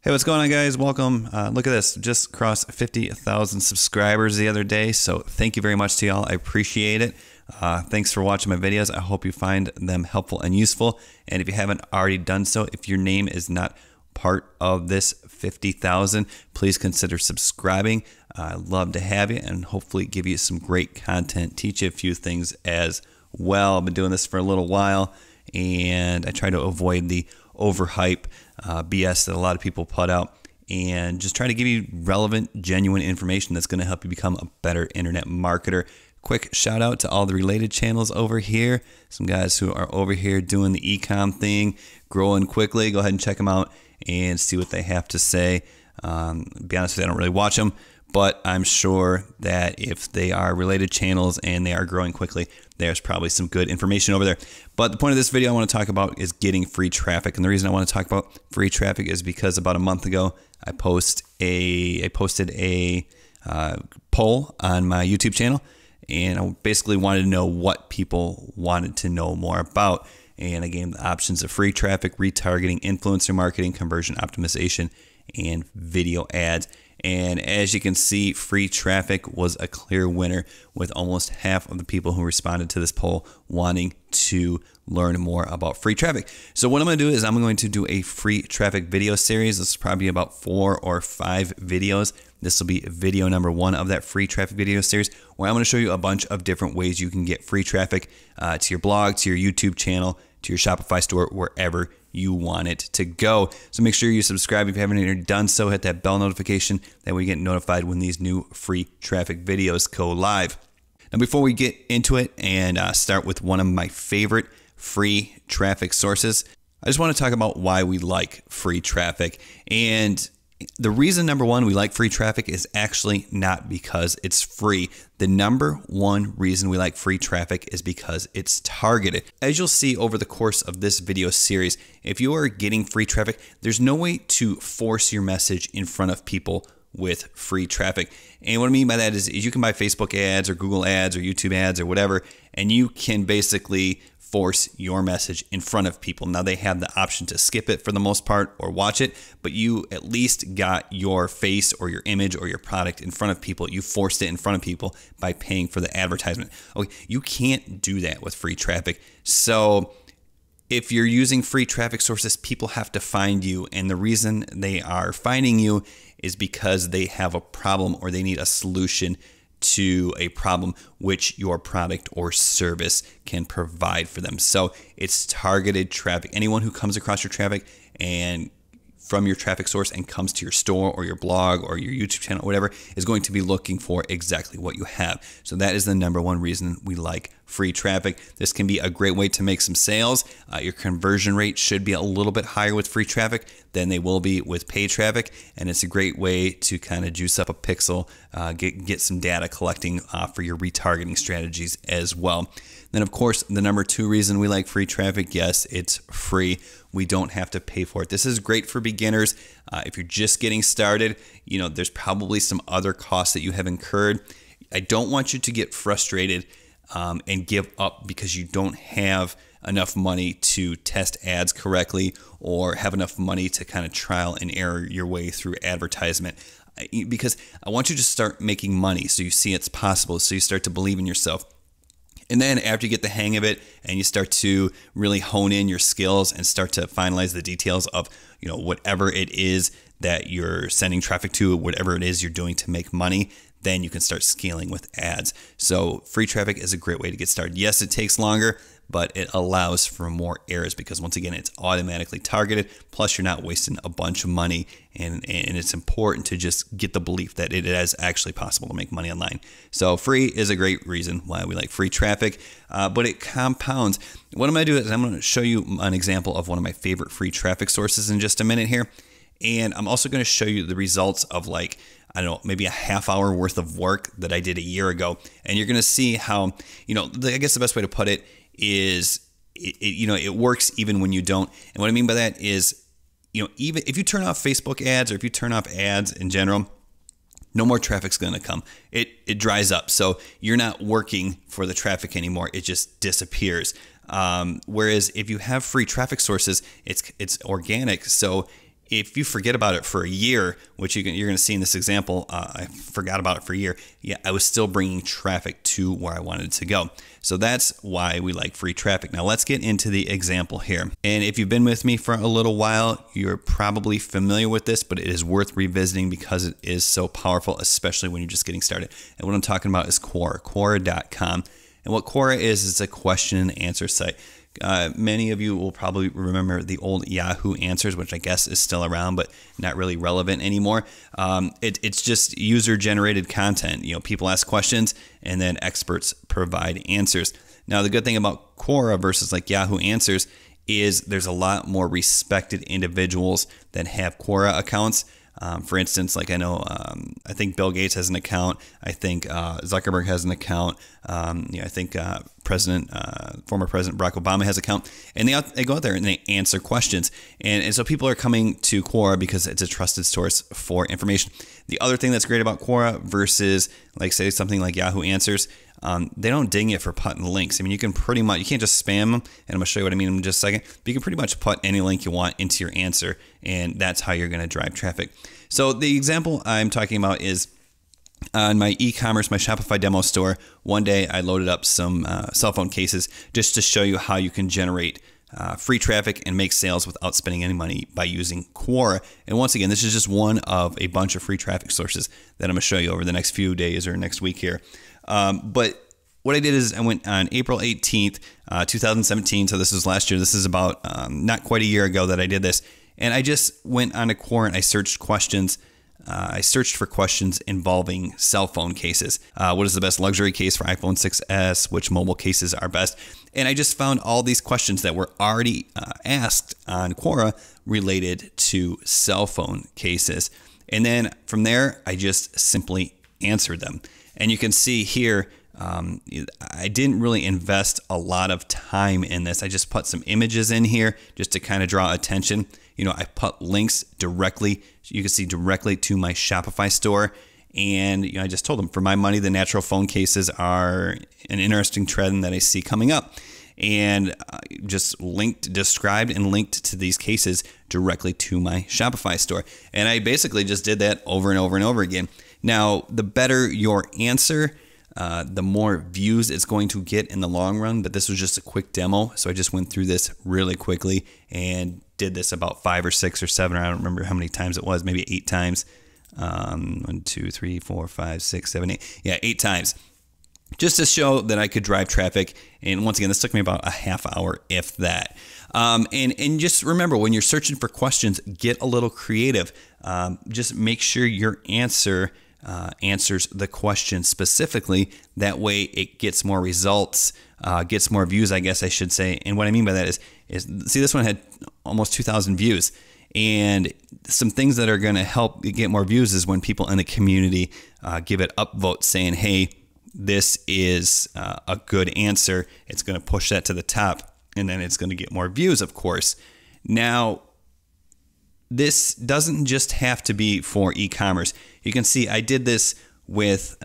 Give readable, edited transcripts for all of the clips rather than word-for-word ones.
Hey, what's going on, guys? Welcome. Look at this. Just crossed 50,000 subscribers the other day. So thank you very much to y'all. I appreciate it. Thanks for watching my videos. I hope you find them helpful and useful. And if you haven't already done so, if your name is not part of this 50,000, please consider subscribing. I'd love to have you and hopefully give you some great content, teach you a few things as well. I've been doing this for a little while and I try to avoid the overhype BS that a lot of people put out and just try to give you relevant, genuine information that's going to help you become a better internet marketer. Quick shout out to all the related channels over here. Some guys who are over here doing the e-com thing, growing quickly. Go ahead and check them out and see what they have to say. Be honest with you, I don't really watch them, but I'm sure that if they are related channels and they are growing quickly, there's probably some good information over there. But the point of this video I want to talk about is getting free traffic. And the reason I want to talk about free traffic is because about a month ago, I posted a poll on my YouTube channel. And I basically wanted to know what people wanted to know more about. And I gave them the options of free traffic, retargeting, influencer marketing, conversion optimization, and video ads. And as you can see, free traffic was a clear winner with almost half of the people who responded to this poll wanting to learn more about free traffic. So what I'm going to do is I'm going to do a free traffic video series. This is probably about 4 or 5 videos. This will be video number 1 of that free traffic video series, where I'm going to show you a bunch of different ways you can get free traffic to your blog, to your YouTube channel, to your Shopify store, wherever you want it to go. So make sure you subscribe if you haven't already done so. Hit that bell notification, that way you get notified when these new free traffic videos go live. Now, before we get into it and start with one of my favorite free traffic sources, I just want to talk about why we like free traffic. And the reason, number one, we like free traffic is actually not because it's free. The number one reason we like free traffic is because it's targeted. As you'll see over the course of this video series, if you are getting free traffic, there's no way to force your message in front of people with free traffic. And what I mean by that is you can buy Facebook ads or Google ads or YouTube ads or whatever, and you can basically force your message in front of people. Now, they have the option to skip it for the most part or watch it, but you at least got your face or your image or your product in front of people. You forced it in front of people by paying for the advertisement. Okay, you can't do that with free traffic. So if you're using free traffic sources, people have to find you, and the reason they are finding you is because they have a problem or they need a solution to a problem which your product or service can provide for them. So it's targeted traffic. Anyone who comes across your traffic and from your traffic source and comes to your store or your blog or your YouTube channel or whatever is going to be looking for exactly what you have. So that is the number one reason we like free traffic. This can be a great way to make some sales. Your conversion rate should be a little bit higher with free traffic than they will be with paid traffic, and it's a great way to kind of juice up a pixel, get some data collecting for your retargeting strategies as well. Then, of course, the number 2 reason we like free traffic, yes, it's free. We don't have to pay for it. This is great for beginners. If you're just getting started, you know, there's probably some other costs that you have incurred. I don't want you to get frustrated and give up because you don't have enough money to test ads correctly or have enough money to kind of trial and error your way through advertisement. Because I want you to start making money so you see it's possible, so you start to believe in yourself. And then after you get the hang of it and you start to really hone in your skills and start to finalize the details of, you know, whatever it is that you're sending traffic to, whatever it is you're doing to make money, then you can start scaling with ads. So free traffic is a great way to get started. Yes, it takes longer, but it allows for more errors because, once again, it's automatically targeted. Plus, you're not wasting a bunch of money, and it's important to just get the belief that it is actually possible to make money online. So free is a great reason why we like free traffic, but it compounds. What I'm going to do is I'm going to show you an example of one of my favorite free traffic sources in just a minute here. And I'm also going to show you the results of, like, I don't know, maybe a half hour worth of work that I did a year ago. And you're going to see how, you know, I guess the best way to put it is, it works even when you don't. And what I mean by that is, you know, even if you turn off Facebook ads or if you turn off ads in general, no more traffic's going to come. It dries up. So you're not working for the traffic anymore. It just disappears. Whereas if you have free traffic sources, it's organic. So if you forget about it for a year, which you're going to see in this example, I forgot about it for a year. Yeah, I was still bringing traffic to where I wanted to go. So that's why we like free traffic. Now let's get into the example here. And if you've been with me for a little while, you're probably familiar with this, but it is worth revisiting because it is so powerful, especially when you're just getting started. And what I'm talking about is Quora, Quora.com. And what Quora is a question and answer site. Many of you will probably remember the old Yahoo Answers, which I guess is still around, but not really relevant anymore. It's just user-generated content. People ask questions, and then experts provide answers. Now, the good thing about Quora versus like Yahoo Answers is there's a lot more respected individuals that have Quora accounts. For instance, like I know, I think Bill Gates has an account. I think Zuckerberg has an account. I think former President Barack Obama has an account. And they go out there and they answer questions. And so people are coming to Quora because it's a trusted source for information. The other thing that's great about Quora versus, like, say, something like Yahoo Answers, they don't ding you for putting links. I mean, you can pretty much, you can't just spam them, and I'm going to show you what I mean in just a second, but you can pretty much put any link you want into your answer, and that's how you're going to drive traffic. So the example I'm talking about is on my e-commerce, my Shopify demo store. One day I loaded up some cell phone cases just to show you how you can generate free traffic and make sales without spending any money by using Quora. And once again, this is just one of a bunch of free traffic sources that I'm going to show you over the next few days or next week here. But what I did is I went on April 18th, 2017. So this is last year. This is about not quite a year ago that I did this. And I just went on to Quora and I searched questions. I searched for questions involving cell phone cases. What is the best luxury case for iPhone 6s? Which mobile cases are best? And I just found all these questions that were already asked on Quora related to cell phone cases. And then from there, I just simply answered them. And you can see here, I didn't really invest a lot of time in this. I just put some images in here just to kind of draw attention. I put links directly, you can see directly to my Shopify store. And I just told them, for my money, the natural phone cases are an interesting trend that I see coming up. And just described and linked to these cases directly to my Shopify store. And I basically just did that over and over and over again. Now, the better your answer, the more views it's going to get in the long run. But this was just a quick demo. So I just went through this really quickly and did this about 5 or 6 or 7. I don't remember how many times it was, maybe 8 times. 1, 2, 3, 4, 5, 6, 7, 8. Yeah, 8 times. Just to show that I could drive traffic. And once again, this took me about a half hour, if that. And just remember, when you're searching for questions, get a little creative. Just make sure your answer answers the question specifically. That way it gets more results, gets more views, I guess I should say. And what I mean by that is see, this one had almost 2,000 views. And some things that are going to help get more views is when people in the community give it upvote saying, hey, this is a good answer. It's going to push that to the top, and then it's going to get more views, of course. Now, this doesn't just have to be for e-commerce. You can see I did this with,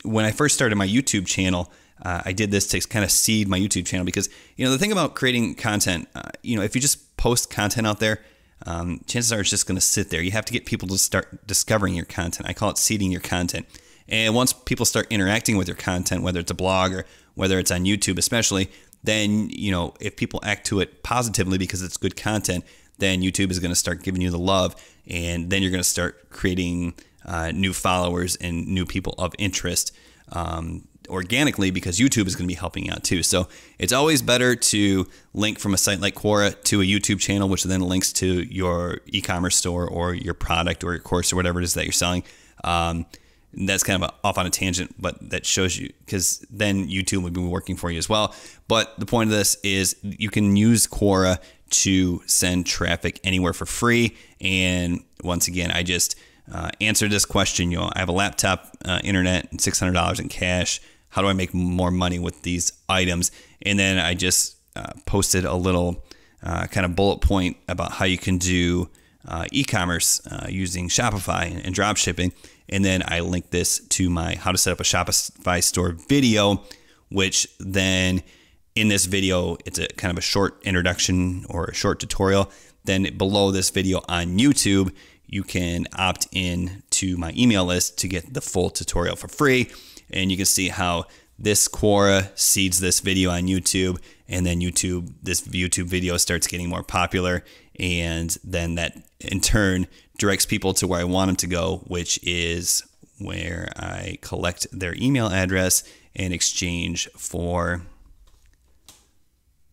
when I first started my YouTube channel, I did this to kind of seed my YouTube channel because, the thing about creating content, if you just post content out there, chances are it's just going to sit there. You have to get people to start discovering your content. I call it seeding your content. And once people start interacting with your content, whether it's a blog or whether it's on YouTube especially, then, if people act to it positively because it's good content, then YouTube is going to start giving you the love, and then you're going to start creating new followers and new people of interest organically, because YouTube is going to be helping out too. So it's always better to link from a site like Quora to a YouTube channel, which then links to your e-commerce store or your product or your course or whatever it is that you're selling. That's kind of off on a tangent, but that shows you, because then YouTube will be working for you as well. But the point of this is you can use Quora to send traffic anywhere for free. And once again, I just answered this question. I have a laptop, internet, and $600 in cash. How do I make more money with these items? And then I just posted a little kind of bullet point about how you can do e-commerce using Shopify and drop shipping. And then I linked this to my how to set up a Shopify store video, which then in this video, it's a kind of a short introduction or a short tutorial then below this video on YouTube, you can opt in to my email list to get the full tutorial for free. And you can see how this Quora seeds this video on YouTube, and then this YouTube video starts getting more popular, and then that in turn directs people to where I want them to go, which is where I collect their email address in exchange for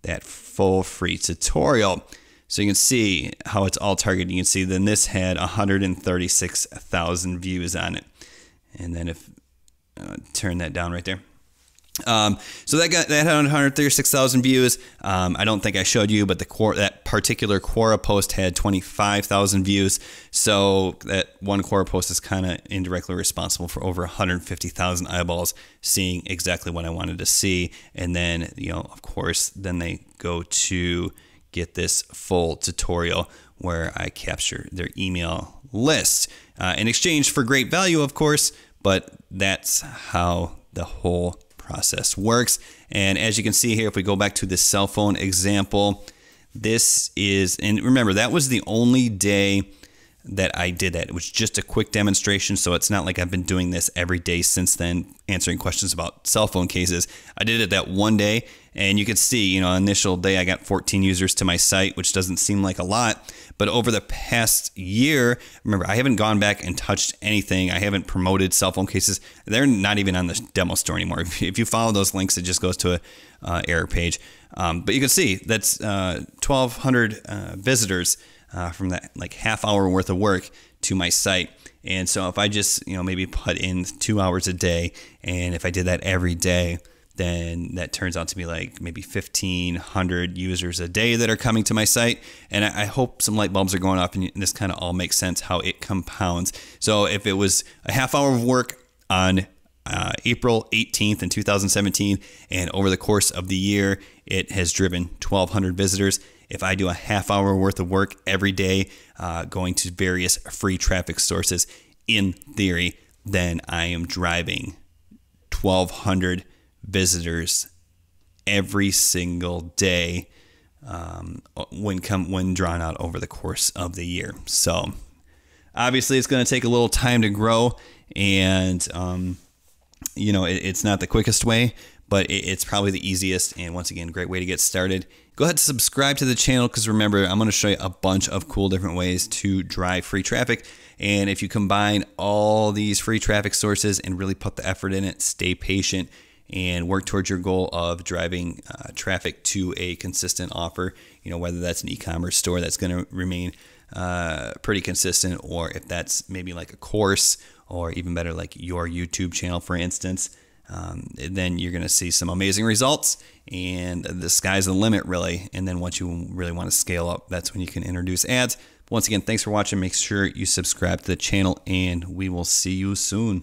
that full free tutorial. So you can see how it's all targeted. You can see then this had 136,000 views on it. And then if turn that down right there. So that had 136,000 views. I don't think I showed you, but that particular Quora post had 25,000 views. So that one Quora post is kind of indirectly responsible for over 150,000 eyeballs seeing exactly what I wanted to see. And then, of course, then they go to get this full tutorial where I capture their email list in exchange for great value, of course, but that's how the whole process works. And as you can see here, if we go back to the cell phone example, this is, and remember, that was the only day that I did that. It was just a quick demonstration, so it's not like I've been doing this every day since then, answering questions about cell phone cases. I did it that one day, and you could see, initial day I got 14 users to my site, which doesn't seem like a lot, but over the past year, remember, I haven't gone back and touched anything. I haven't promoted cell phone cases. They're not even on the demo store anymore. If you follow those links, it just goes to a error page. But you can see that's 1,200 visitors from that like half hour worth of work to my site. And so if I just, maybe put in 2 hours a day, and if I did that every day, then that turns out to be like maybe 1,500 users a day that are coming to my site. And I hope some light bulbs are going off, and this kind of all makes sense how it compounds. So if it was a half hour of work on April 18th in 2017, and over the course of the year, it has driven 1,200 visitors. If I do a half hour worth of work every day, going to various free traffic sources, in theory, then I am driving 1,200 visitors every single day when drawn out over the course of the year. So obviously it's going to take a little time to grow, and it's not the quickest way, but it's probably the easiest, and once again, great way to get started. Go ahead and subscribe to the channel, because remember, I'm going to show you a bunch of cool different ways to drive free traffic. And if you combine all these free traffic sources and really put the effort in it, stay patient, and work towards your goal of driving traffic to a consistent offer, whether that's an e-commerce store that's going to remain pretty consistent, or if that's maybe like a course, or even better, like your YouTube channel, for instance, then you're going to see some amazing results, and the sky's the limit, really. And then once you really want to scale up, that's when you can introduce ads. Once again, thanks for watching. Make sure you subscribe to the channel, and we will see you soon.